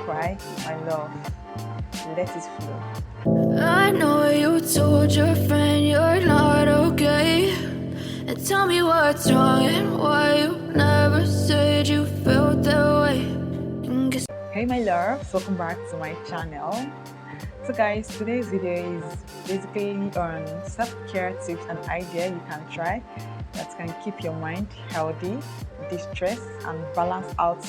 cry, my love, let it flow. I know you told your friend you're not okay, and tell me what's wrong and why you never said you felt that way. Hey my loves, welcome back to my channel. So guys, today's video is basically on self-care tips and ideas you can try that can keep your mind healthy, de-stress and balance out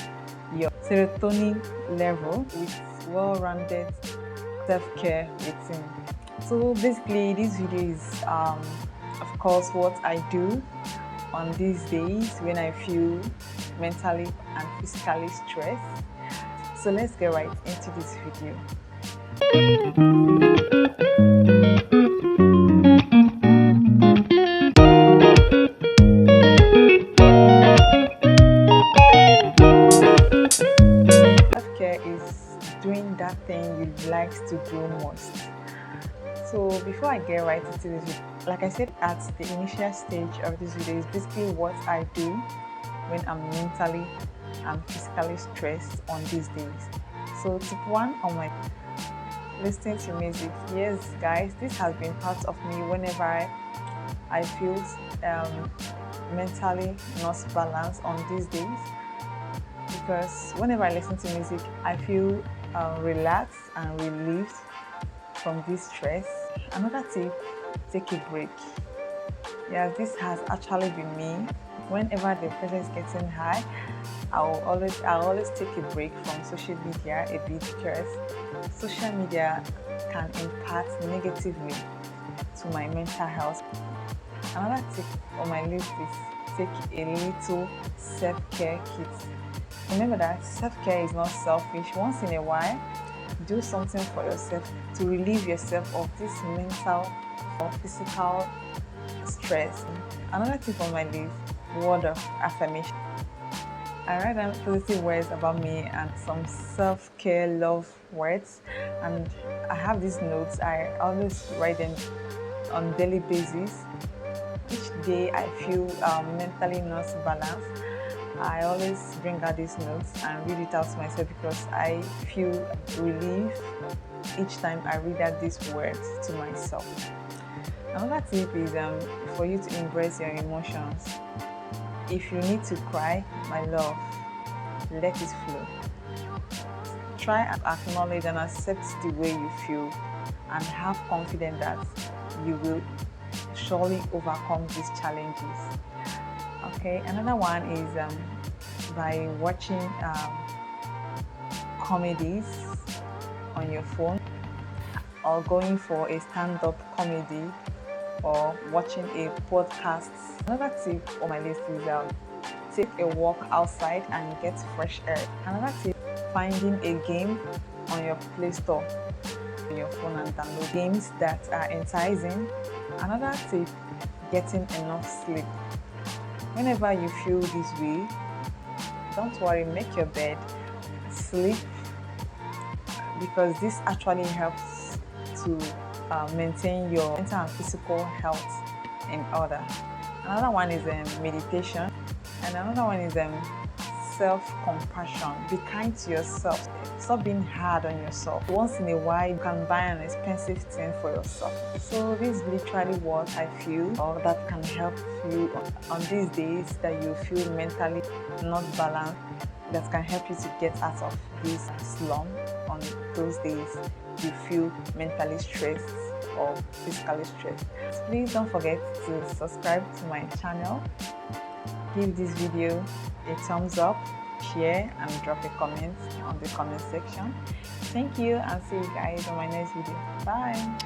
your serotonin level with well-rounded self-care routine. So basically this video is of course what I do on these days when I feel mentally and physically stressed. So let's get right into this video. Self-care is doing that thing you like to do most. So before I get right into this video, like I said at the initial stage of this video, is basically what I do when I'm mentally and physically stressed on these days. So tip 1 on my listening to music. Yes guys, this has been part of me whenever I feel mentally not balanced on these days, because whenever I listen to music I feel relaxed and relieved from this stress. Another tip, take a break. Yeah, this has actually been me. Whenever the pressure is getting high, I'll always take a break from social media a bit, because social media can impact negatively to my mental health. Another tip on my list is take a little self-care kit. Remember that self-care is not selfish. Once in a while, do something for yourself to relieve yourself of this mental or physical stress. Another tip on my list, word of affirmation. I write down positive words about me and some self-care love words, and I have these notes. I always write them on a daily basis. Each day I feel mentally not balanced, I always bring out these notes and read it out to myself, because I feel relief each time I read out these words to myself. Another tip is for you to embrace your emotions. If you need to cry, my love, let it flow. Try and acknowledge and accept the way you feel, and have confidence that you will surely overcome these challenges. Okay, another one is by watching comedies on your phone, or going for a stand-up comedy, or watching a podcast. Another tip on my list is take a walk outside and get fresh air. Another tip, finding a game on your Play Store on your phone and download games that are enticing. Another tip, getting enough sleep. Whenever you feel this way, don't worry, make your bed, sleep, because this actually helps to maintain your mental and physical health in order. Another one is meditation, and another one is self-compassion. Be kind to yourself. Stop being hard on yourself. Once in a while, you can buy an expensive thing for yourself. So this is literally what I feel, or that can help you on these days that you feel mentally not balanced, that can help you to get out of this slump on those days you feel mentally stressed or physically stressed. Please don't forget to subscribe to my channel. Give this video a thumbs up, share and drop a comment on the comment section. Thank you, and see you guys on my next video. Bye.